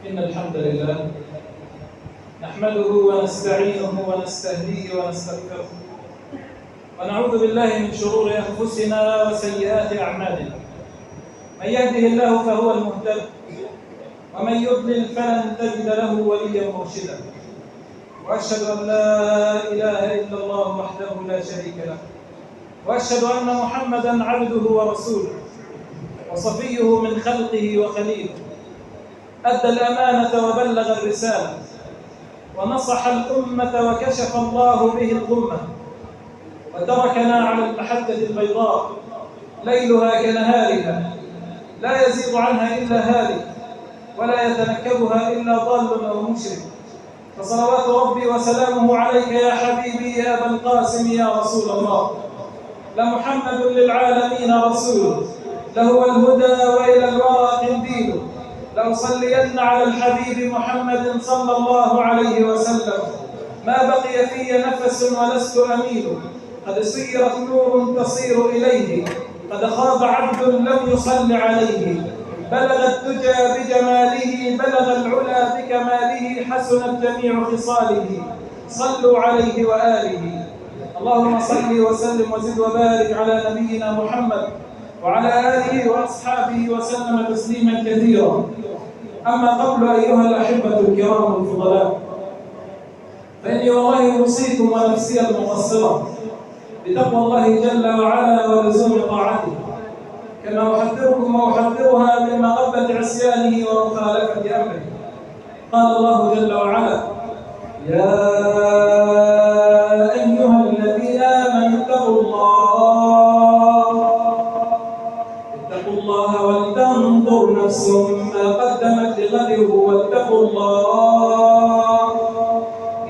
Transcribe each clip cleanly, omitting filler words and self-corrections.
إن الحمد لله نحمده ونستعينه ونستهديه ونستغفره ونعوذ بالله من شرور أنفسنا وسيئات أعمالنا. من يهده الله فهو المهتد ومن يضلل فلن تجد له وليا مرشدا. وأشهد أن لا إله إلا الله وحده لا شريك له، وأشهد أن محمدا عبده ورسوله وصفيه من خلقه وخليله، أدى الأمانة وبلغ الرسالة ونصح الأمة وكشف الله به الغمة، وتركنا على المحجة البيضاء ليلها كنهارها لا يزيغ عنها إلا هالك ولا يتنكبها إلا ضال أو مشرك. فصلوات ربي وسلامه عليك يا حبيبي يا أبا القاسم يا رسول الله. لمحمد للعالمين رسول، لهو الهدى وإلى الورى قنديل. لأصلين على الحبيب محمد صلى الله عليه وسلم ما بقي في نفس ولست أميل. قد سيرت نور تصير إليه، قد خاب عبد لم يصل عليه. بلغ الدجى بجماله، بلغ العلا بكماله، حسنت جميع خصاله. صلوا عليه وآله. اللهم صل وسلم وزد وبارك على نبينا محمد وعلى آله وأصحابه وسلم تسليما كثيرا. أما قبل أيها الأحبة الكرام الفضلاء، فإني والله أوصيكم ونفسي المقصرة بتقوى الله جل وعلا ولزوم طاعته، كما أحذركم وأحذرها من مغبة عصيانه ومخالفة أمره. قال الله جل وعلا: يا أيها الذين آمنوا اتقوا الله ولتنظر نفس ما قدمت لغد واتقوا الله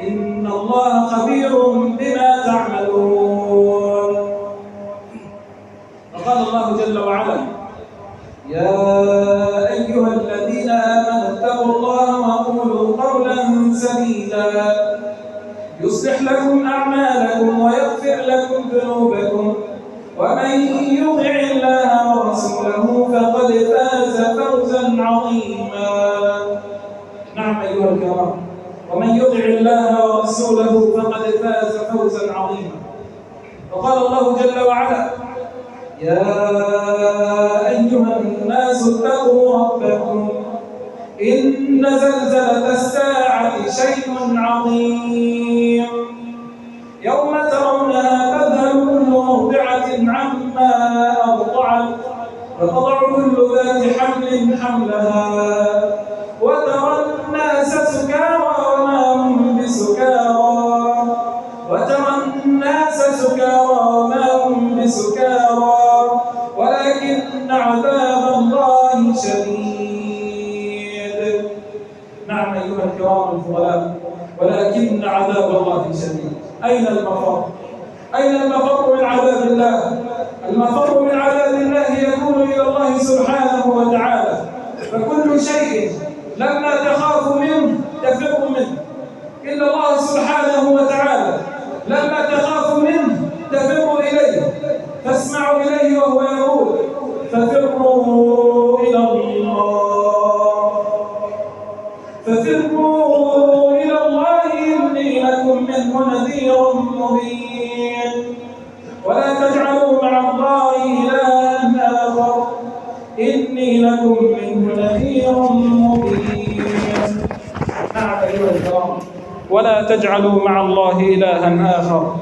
إن الله خبير بما تعملون. وقال الله جل وعلا: يا أيها الذين آمنوا اتقوا الله وقولوا قولا سديدا يصلح لكم أعمالكم ويغفر لكم ذنوبكم ومن يطع الله ورسوله فقد فاز فوزا عظيما. نعم أيها الكرام، ومن يطع الله ورسوله فقد فاز فوزا عظيما. وقال الله جل وعلا: يا أيها الناس اتقوا ربكم إن زلزلة الساعة شيء عظيم يوم ترونها تذهل كل مرضعة عما أرضعت وتضع كل ذات حمل حملها وترى الناس سكارى وما هم بسكارى ولكن عذاب الله شديد. نعم أيها الكرام الفضلاء، ولكن عذاب الله شديد. أين المفر؟ أين المفر من عذاب الله؟ المفر من عذاب الله يكون إلى الله سبحانه وتعالى، فكل شيء لما تخاف منه تفر منه إلا الله سبحانه وتعالى. لما تخاف منه تفر إليه، فاسمعوا إليه وهو يقول: ففروا إلى الله، ففروا إلى الله إني لكم منه نذير مبين. ولا تجعلوا مع الله إلها آخر إني لكم منه نذير مبين. نعم أيها الكرام، ولا تجعلوا مع الله إلها آخر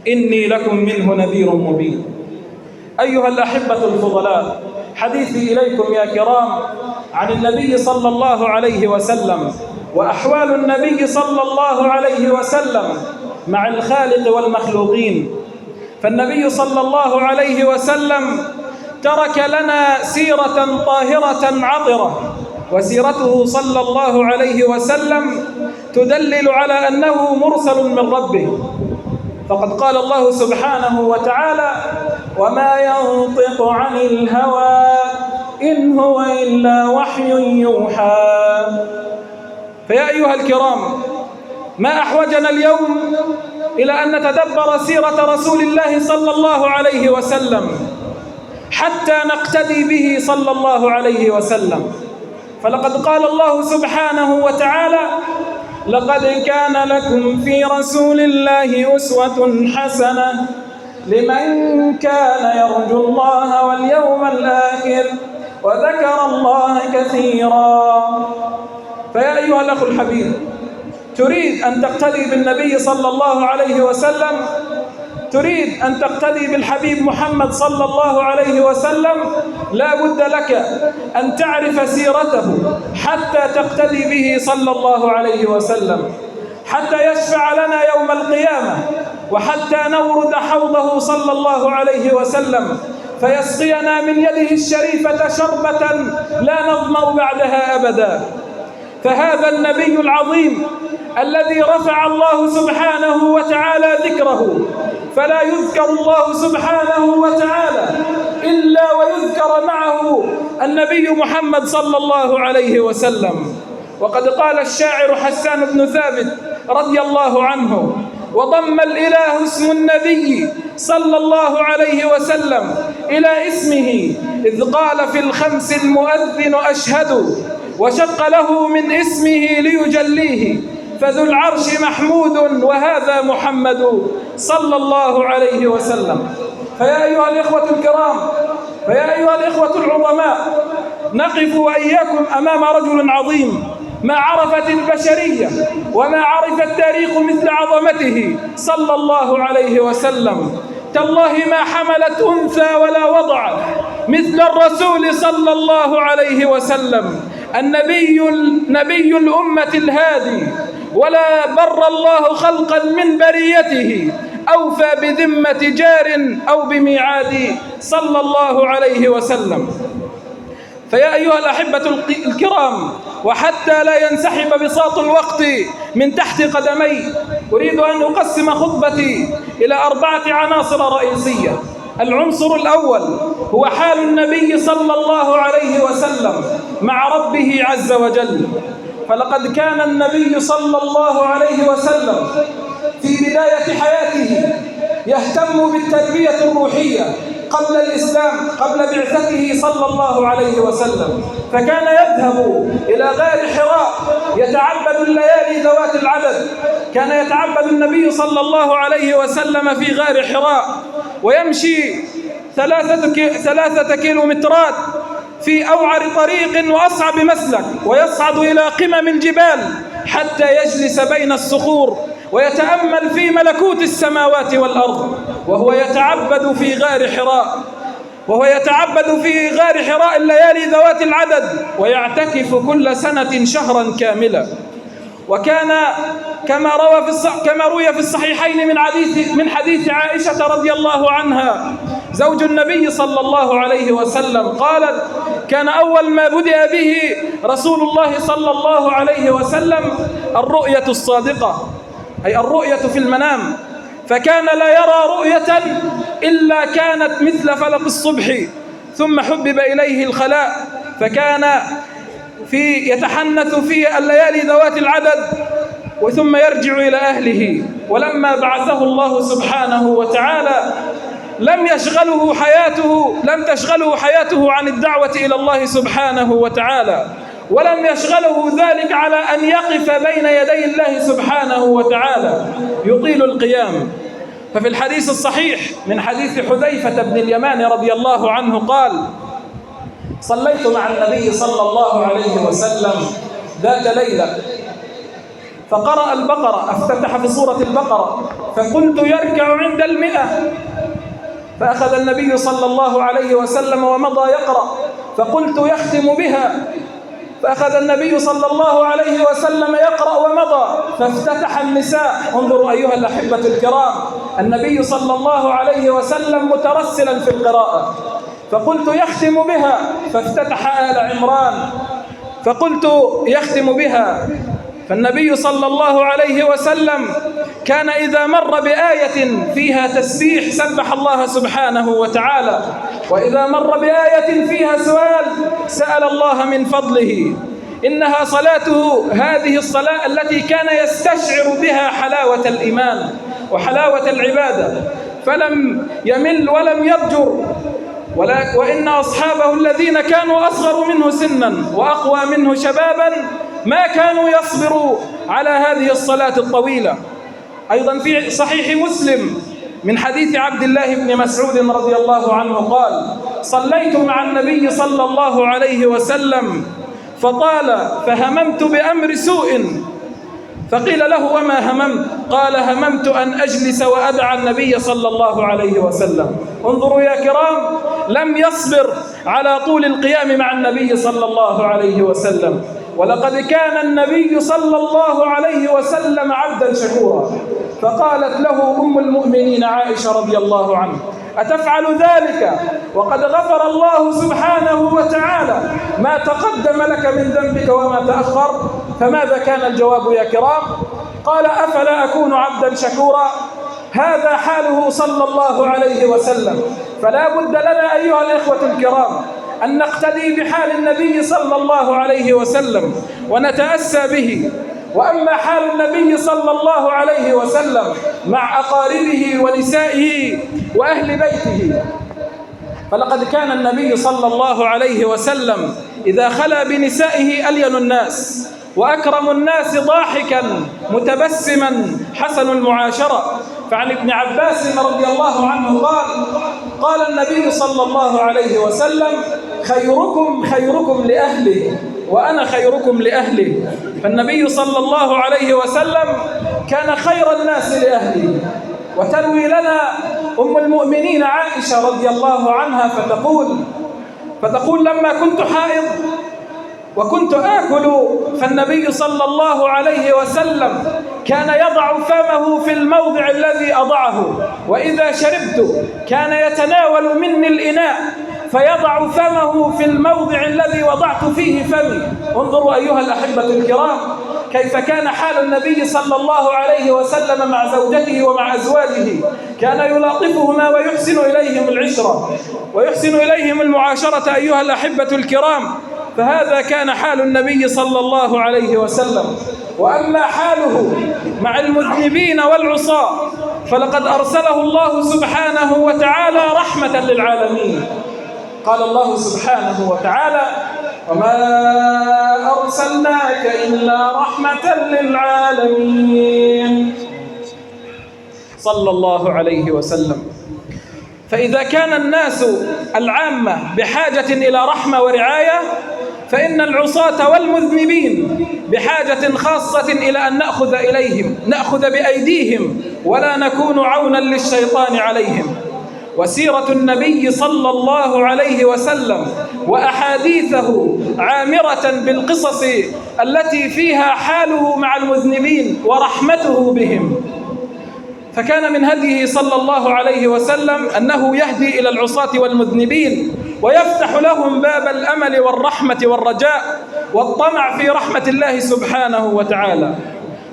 إني لكم منه نذير مبين. أيها الأحبة الفضلاء، حديثي إليكم يا كرام عن النبي صلى الله عليه وسلم وأحوال النبي صلى الله عليه وسلم مع الخالق والمخلوقين. فالنبي صلى الله عليه وسلم ترك لنا سيرة طاهرة عطرة، وسيرته صلى الله عليه وسلم تدلل على أنه مرسل من ربه. فقد قال الله سبحانه وتعالى: وما ينطق عن الهوى إن هو إلا وحي يوحى. فيا أيها الكرام، ما أحوجنا اليوم إلى أن نتدبر سيرة رسول الله صلى الله عليه وسلم حتى نقتدي به صلى الله عليه وسلم. فلقد قال الله سبحانه وتعالى: لقد كان لكم في رسول الله أسوة حسنة لمن كان يرجو الله واليوم الآخر وذكر الله كثيرا. فيا أيها الأخ الحبيب، تريد أن تقتدي بالنبي صلى الله عليه وسلم، تريد أن تقتدي بالحبيب محمد صلى الله عليه وسلم، لا بد لك أن تعرف سيرته حتى تقتدي به صلى الله عليه وسلم، حتى يشفع لنا يوم القيامة، وحتى نورد حوضه صلى الله عليه وسلم فيسقينا من يده الشريفة شربة لا نظمأ بعدها أبدا. فهذا النبي العظيم الذي رفع الله سبحانه وتعالى ذكره، فلا يذكر الله سبحانه وتعالى إلا ويذكر معه النبي محمد صلى الله عليه وسلم. وقد قال الشاعر حسان بن ثابت رضي الله عنه: وضم الإله اسم النبي صلى الله عليه وسلم إلى اسمه، إذ قال في الخمس المؤذن أشهد، وشق له من اسمه ليجليه، فذو العرش محمود وهذا محمد صلى الله عليه وسلم. فيا أيها الإخوة الكرام، فيا أيها الإخوة العظماء، نقف وإياكم أمام رجل عظيم ما عرفت البشرية وما عرف التاريخ مثل عظمته صلى الله عليه وسلم. تالله ما حملت أنثى ولا وضعت مثل الرسول صلى الله عليه وسلم، نبي الأمة الهادي، ولا بر الله خلقا من بريته أوفى بذمة جار أو بميعاد صلى الله عليه وسلم. فيا أيها الأحبة الكرام، وحتى لا ينسحب بساط الوقت من تحت قدمي، أريد أن أقسم خطبتي إلى 4 عناصر رئيسية. العنصر الأول هو حال النبي صلى الله عليه وسلم مع ربه عز وجل. فلقد كان النبي صلى الله عليه وسلم في بداية حياته يهتم بالتربية الروحية قبل الإسلام، قبل بعثته صلى الله عليه وسلم، فكان يذهب إلى غار حراء يتعبد الليالي ذوات العدد. كان يتعبد النبي صلى الله عليه وسلم في غار حراء، ويمشي 3 كيلومترات في أوعر طريق وأصعب مسلك، ويصعد إلى قمم الجبال حتى يجلس بين الصخور ويتأمل في ملكوت السماوات والأرض، وهو يتعبد في غار حراء، الليالي ذوات العدد، ويعتكف كل سنة شهرا كاملا. وكان كما روي في الصحيحين من حديث عائشة رضي الله عنها زوج النبي صلى الله عليه وسلم قالت: كان أول ما بدأ به رسول الله صلى الله عليه وسلم الرؤية الصادقة، أي الرؤية في المنام، فكان لا يرى رؤية إلا كانت مثل فلق الصبح، ثم حبب إليه الخلاء، فكان يتحنث في الليالي ذوات العدد، وثم يرجع إلى أهله. ولما بعثه الله سبحانه وتعالى لم تشغله حياته عن الدعوة إلى الله سبحانه وتعالى، ولم يشغله ذلك على أن يقف بين يدي الله سبحانه وتعالى يطيل القيام. ففي الحديث الصحيح من حديث حذيفة بن اليمان رضي الله عنه قال: صليت مع النبي صلى الله عليه وسلم ذات ليلة فقرأ البقرة، افتتح في سورة البقرة، فقلت يركع عند 100، فأخذ النبي صلى الله عليه وسلم ومضى يقرأ، فقلت يختم بها، فأخذ النبي صلى الله عليه وسلم يقرأ ومضى، فافتتح النساء. انظروا أيها الأحبة الكرام، النبي صلى الله عليه وسلم مترسلا في القراءة، فقلت يختم بها، فافتتح آل عمران، فقلت يختم بها. فالنبي صلى الله عليه وسلم كان إذا مر بآية فيها تسبيح سبح الله سبحانه وتعالى، وإذا مر بآية فيها سأل الله من فضله. إنها صلاته، هذه الصلاة التي كان يستشعر بها حلاوة الإيمان وحلاوة العبادة، فلم يمل ولم يضجر وإن أصحابه الذين كانوا أصغر منه سنا وأقوى منه شبابا ما كانوا يصبروا على هذه الصلاة الطويلة. أيضا في صحيح مسلم من حديث عبد الله بن مسعود رضي الله عنه قال: صليت مع النبي صلى الله عليه وسلم فقال: فهممت بأمر سوء. فقيل له: وما هممت؟ قال: هممت أن أجلس وأدع النبي صلى الله عليه وسلم. انظروا يا كرام، لم يصبر على طول القيام مع النبي صلى الله عليه وسلم. ولقد كان النبي صلى الله عليه وسلم عبدا شكورا، فقالت له أم المؤمنين عائشة رضي الله عنها: أتفعل ذلك وقد غفر الله سبحانه وتعالى ما تقدم لك من ذنبك وما تأخر؟ فماذا كان الجواب يا كرام؟ قال: أفلا أكون عبدا شكورا؟ هذا حاله صلى الله عليه وسلم. فلا بد لنا أيها الإخوة الكرام أن نقتدي بحال النبي صلى الله عليه وسلم ونتأسى به. وأما حال النبي صلى الله عليه وسلم مع أقاربه ونسائه وأهل بيته، فلقد كان النبي صلى الله عليه وسلم إذا خلا بنسائه ألين الناس وأكرم الناس ضاحكا متبسما حسن المعاشرة. فعن ابن عباس رضي الله عنه قال النبي صلى الله عليه وسلم: خيركم خيركم لأهله وأنا خيركم لأهلي. فالنبي صلى الله عليه وسلم كان خير الناس لأهله. وتروي لنا أم المؤمنين عائشة رضي الله عنها فتقول: لما كنت حائض وكنت آكل، فالنبي صلى الله عليه وسلم كان يضع فمه في الموضع الذي أضعه، وإذا شربت كان يتناول مني الإناء فيضع فمه في الموضع الذي وضعت فيه فمي. انظروا أيها الأحبة الكرام كيف كان حال النبي صلى الله عليه وسلم مع زوجته ومع أزواجه. كان يلاطفهما ويحسن إليهم العشرة ويحسن إليهم المعاشرة أيها الأحبة الكرام. فهذا كان حال النبي صلى الله عليه وسلم. وأما حاله مع المذنبين والعصاة فلقد أرسله الله سبحانه وتعالى رحمة للعالمين. قال الله سبحانه وتعالى: وما أرسلناك إلا رحمة للعالمين، صلى الله عليه وسلم. فإذا كان الناس العامة بحاجة إلى رحمة ورعاية، فإن العصاة والمذنبين بحاجة خاصة إلى أن نأخذ بأيديهم ولا نكون عونا للشيطان عليهم. وسيرة النبي صلى الله عليه وسلم وأحاديثه عامرة بالقصص التي فيها حاله مع المذنبين ورحمته بهم. فكان من هديه صلى الله عليه وسلم أنه يهدي إلى العصاة والمذنبين ويفتح لهم باب الأمل والرحمة والرجاء والطمع في رحمة الله سبحانه وتعالى.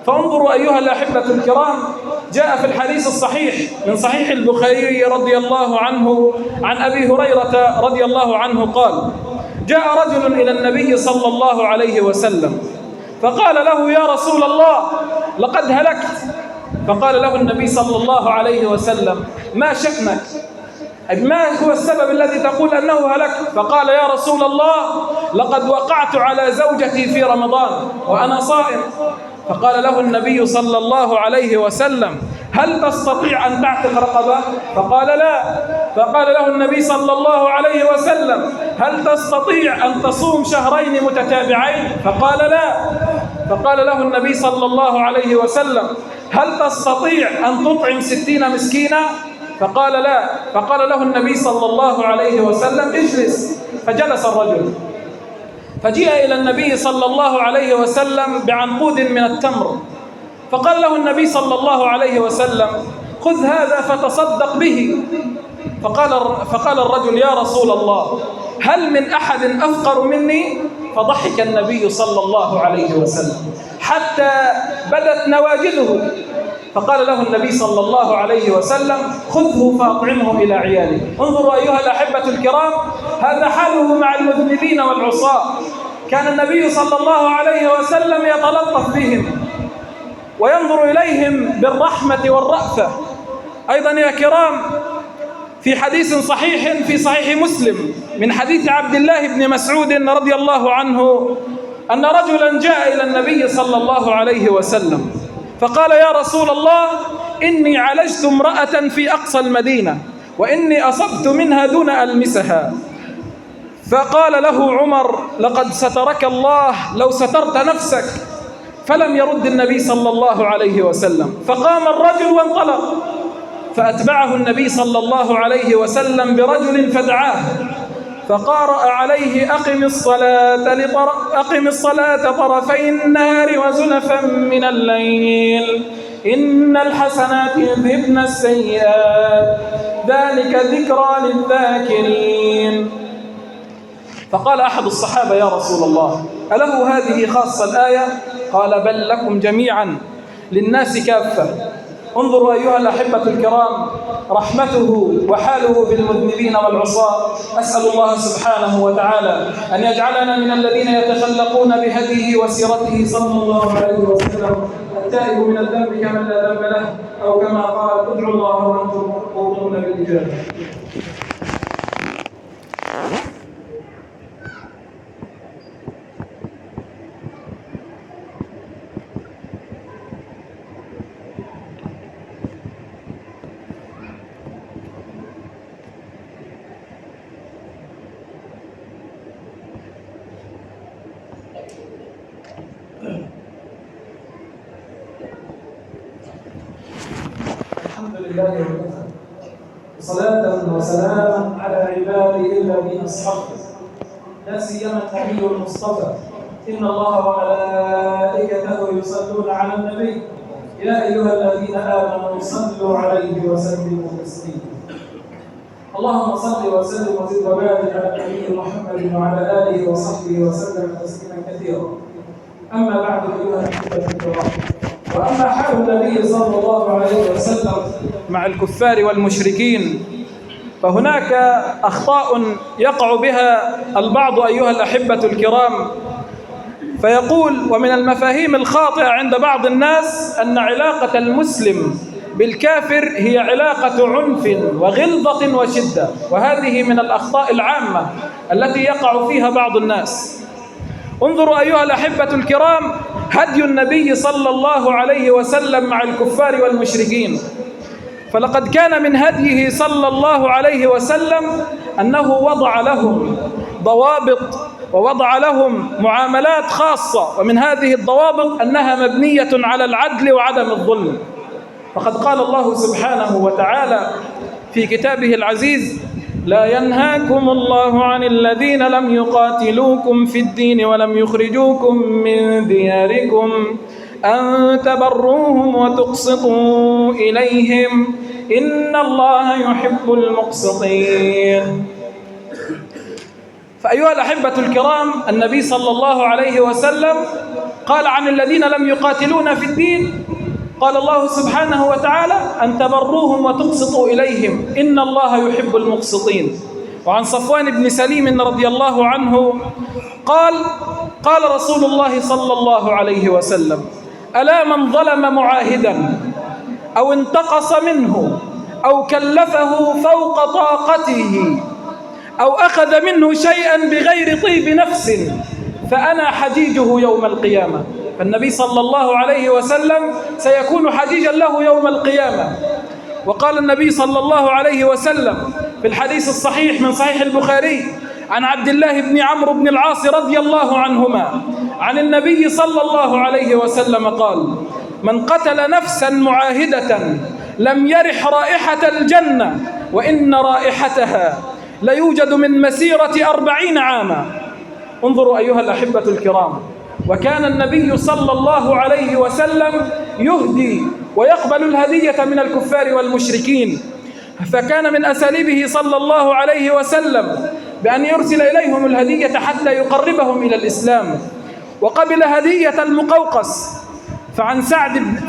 فانظروا أيها الأحبة الكرام، جاء في الحديث الصحيح من صحيح البخاري رضي الله عنه عن أبي هريرة رضي الله عنه قال: جاء رجل إلى النبي صلى الله عليه وسلم فقال له: يا رسول الله لقد هلكت. فقال له النبي صلى الله عليه وسلم: ما شأنك؟ ما هو السبب الذي تقول أنه هلكت؟ فقال: يا رسول الله لقد وقعت على زوجتي في رمضان وأنا صائم. فقال له النبي صلى الله عليه وسلم: هل تستطيع أن تعتق رقبة؟ فقال: لا. فقال له النبي صلى الله عليه وسلم: هل تستطيع أن تصوم شهرين متتابعين؟ فقال: لا. فقال له النبي صلى الله عليه وسلم: هل تستطيع أن تطعم 60 مسكينا؟ فقال: لا. فقال له النبي صلى الله عليه وسلم: اجلس. فجلس الرجل، فجيء إلى النبي صلى الله عليه وسلم بعنقود من التمر، فقال له النبي صلى الله عليه وسلم: خذ هذا فتصدق به. فقال الرجل: يا رسول الله هل من أحد أفقر مني؟ فضحك النبي صلى الله عليه وسلم حتى بدت نواجذه. فقال له النبي صلى الله عليه وسلم: خذه فأطعمه إلى عياله. انظروا أيها الأحبة الكرام، هذا حاله مع المذنبين والعصاة. كان النبي صلى الله عليه وسلم يتلطف بهم وينظر إليهم بالرحمة والرأفة. أيضا يا كرام، في حديث صحيح في صحيح مسلم من حديث عبد الله بن مسعود رضي الله عنه أن رجلا جاء إلى النبي صلى الله عليه وسلم فقال: يا رسول الله، إني عالجت امرأة في أقصى المدينة وإني أصبت منها دون ألمسها. فقال له عمر: لقد سترك الله لو سترت نفسك. فلم يرد النبي صلى الله عليه وسلم، فقام الرجل وانطلق، فأتبعه النبي صلى الله عليه وسلم برجل فدعاه فقرأ عليه: أقم الصلاة طرفي النهار وزلفا من الليل إن الحسنات يذهبن السيئات ذلك ذكرى للذاكرين. فقال أحد الصحابة: يا رسول الله، أله هذه خاصة الآية؟ قال: بل لكم جميعا، للناس كافة. انظروا أيها الأحبة الكرام رحمته وحاله بالمذنبين والعصاة. أسأل الله سبحانه وتعالى أن يجعلنا من الذين يتخلقون بهديه وسيرته صلى الله عليه وسلم، التائب من الذنب كمن لا ذنب له، أو كما قال: ادعوا الله وأنتم موقنون بالإجابة. الحمد لله وكفى، صلاة وسلاما على عباده الذين اصطفى، لا سيما النبي المصطفى. إن الله وملائكته يصلون على النبي يا أيها الذين آمنوا صلوا عليه وسلموا تسليما. اللهم صل وسلم وزد وبارك على النبي محمد وعلى آله وصحبه وسلم تسليما كثيرا. أما بعد أيها الأحبة الكرام، وأما حال النبي صلى الله عليه وسلم مع الكفار والمشركين فهناك أخطاء يقع بها البعض أيها الأحبة الكرام، فيقول: ومن المفاهيم الخاطئة عند بعض الناس أن علاقة المسلم بالكافر هي علاقة عنف وغلظة وشدة، وهذه من الأخطاء العامة التي يقع فيها بعض الناس. انظروا أيها الأحبة الكرام هدي النبي صلى الله عليه وسلم مع الكفار والمشركين، فلقد كان من هديه صلى الله عليه وسلم أنه وضع لهم ضوابط ووضع لهم معاملات خاصة، ومن هذه الضوابط أنها مبنية على العدل وعدم الظلم. فقد قال الله سبحانه وتعالى في كتابه العزيز: لا ينهاكم الله عن الذين لم يقاتلوكم في الدين ولم يخرجوكم من دياركم أن تبروهم وتقسطوا إليهم إن الله يحب المقسطين. فأيها الأحبة الكرام، النبي صلى الله عليه وسلم قال عن الذين لم يقاتلون في الدين، قال الله سبحانه وتعالى: أن تبروهم وتقسطوا إليهم إن الله يحب المقسطين. وعن صفوان بن سليم رضي الله عنه قال رسول الله صلى الله عليه وسلم: ألا من ظلم معاهدا أو انتقص منه أو كلفه فوق طاقته أو أخذ منه شيئا بغير طيب نفس فأنا حجيجه يوم القيامة. فالنبي صلى الله عليه وسلم سيكون حجيجا له يوم القيامة. وقال النبي صلى الله عليه وسلم في الحديث الصحيح من صحيح البخاري عن عبد الله بن عمرو بن العاص رضي الله عنهما عن النبي صلى الله عليه وسلم قال: من قتل نفسا معاهدة لم يرح رائحة الجنة وإن رائحتها ليوجد من مسيرة 40 عاما. انظروا أيها الأحبة الكرام، وكان النبي صلى الله عليه وسلم يهدي ويقبل الهدية من الكفار والمشركين، فكان من أساليبه صلى الله عليه وسلم بأن يرسل إليهم الهدية حتى يقربهم إلى الإسلام. وقبل هدية المقوقس،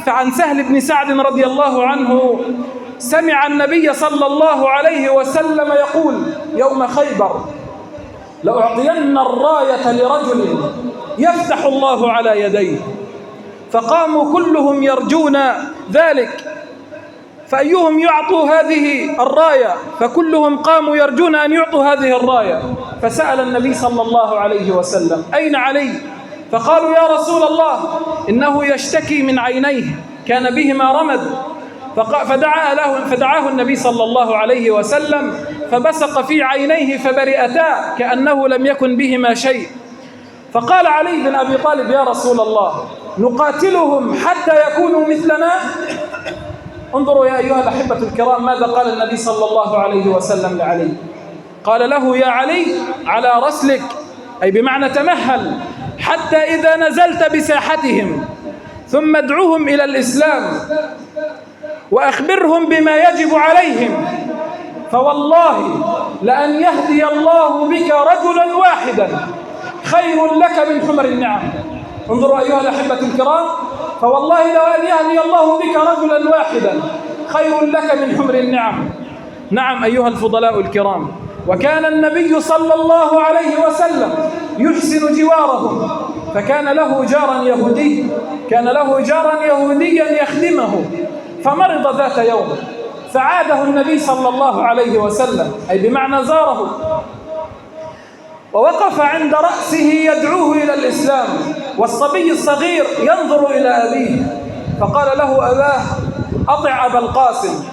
فعن سهل بن سعد رضي الله عنه سمع النبي صلى الله عليه وسلم يقول يوم خيبر: لأعطين الراية لرجل يفتح الله على يديه. فقاموا كلهم يرجون ذلك، فأيهم يعطوا هذه الراية، فكلهم قاموا يرجون أن يعطوا هذه الراية. فسأل النبي صلى الله عليه وسلم: أين علي؟ فقالوا: يا رسول الله إنه يشتكي من عينيه، كان بهما رمد. فدعاه النبي صلى الله عليه وسلم فبصق في عينيه فبرئتا كأنه لم يكن بهما شيء. فقال علي بن أبي طالب: يا رسول الله نقاتلهم حتى يكونوا مثلنا؟ انظروا يا أيها الأحبة الكرام ماذا قال النبي صلى الله عليه وسلم لعلي. قال له: يا علي على رسلك، أي بمعنى تمهل حتى إذا نزلت بساحتهم ثم ادعوهم إلى الإسلام وأخبرهم بما يجب عليهم، فوالله لأن يهدي الله بك رجلا واحدا خير لك من حمر النعم. انظروا أيها الأحبة الكرام، فوالله لو أن يهدي الله بك رجلا واحدا خير لك من حمر النعم. نعم أيها الفضلاء الكرام، وكان النبي صلى الله عليه وسلم يحسن جوارهم، فكان له جارا يهودي، يهوديا يخدمه، فمرض ذات يوم، فعاده النبي صلى الله عليه وسلم، أي بمعنى زاره، ووقف عند رأسه يدعوه إلى الإسلام، والصبي الصغير ينظر إلى أبيه، فقال له أباه: أطع أبا القاسم.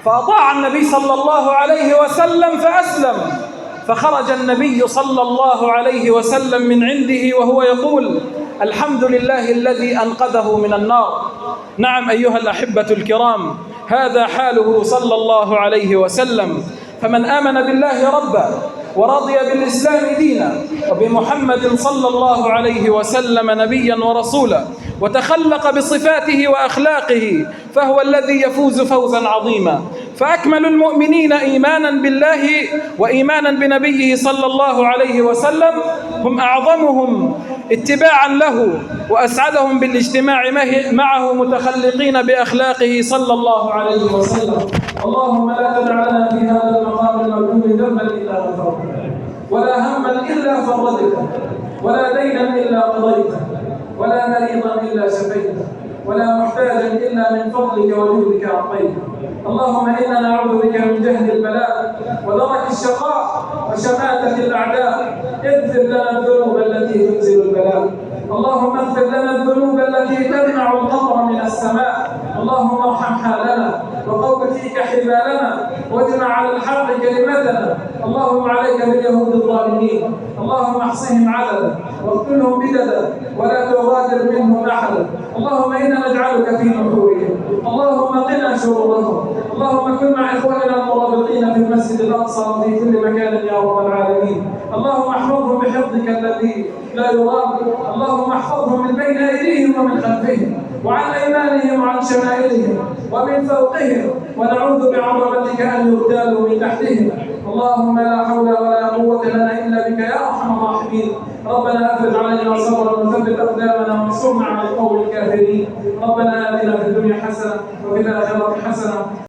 فأطاع النبي صلى الله عليه وسلم فأسلم، فخرج النبي صلى الله عليه وسلم من عنده وهو يقول: الحمد لله الذي أنقذه من النار. نعم أيها الأحبة الكرام، هذا حاله صلى الله عليه وسلم. فمن آمن بالله ربا ورضي بالإسلام دينا وبمحمد صلى الله عليه وسلم نبيا ورسولا وتخلق بصفاته وأخلاقه فهو الذي يفوز فوزا عظيما. فأكمل المؤمنين إيمانا بالله وإيمانا بنبيه صلى الله عليه وسلم هم أعظمهم اتباعا له وأسعدهم بالاجتماع معه متخلقين بأخلاقه صلى الله عليه وسلم. اللهم لا تدع لنا في هذا المقام الموجود ذنبا إلا غفرته، ولا هما إلا فرجته، ولا دينا إلا قضيته، ولا مريضا إلا شفيته، ولا محتاجا إلا من فضلك وجودك أعطيته. اللهم إنا نعوذ بك من جهل البلاء ودرك الشقاء وشماتة الأعداء. اغفر لنا الذنوب التي تنزل البلاء، اللهم اغفر لنا الذنوب التي تمنع القطر من السماء. اللهم ارحم حالنا وقو فيك حبالنا واجمع على الحق كلمتنا. اللهم عليك باليهود الظالمين، اللهم احصهم عددا واقتلهم بددا ولا تغادر منهم احدا. اللهم انا نجعلك في نحورهم، اللهم قنا شرورهم. اللهم كن مع اخواننا المرابطين في المسجد الاقصى وفي كل مكان يا رب العالمين. اللهم احفظهم بحفظك الذي لا يرام. اللهم احفظهم من بين ايديهم ومن خلفهم وعن ايمانهم وعن شمائلهم ومن فوقهم، ونعوذ بعظمتك ان يغتالوا من تحتهم. اللهم لا حول ولا قوة لنا الا بك يا ارحم الراحمين. ربنا افرج علينا صبرا وثبت اقدامنا وانصرنا على القوم الكافرين. ربنا اتنا في الدنيا حسنة وفي الاخرة حسنة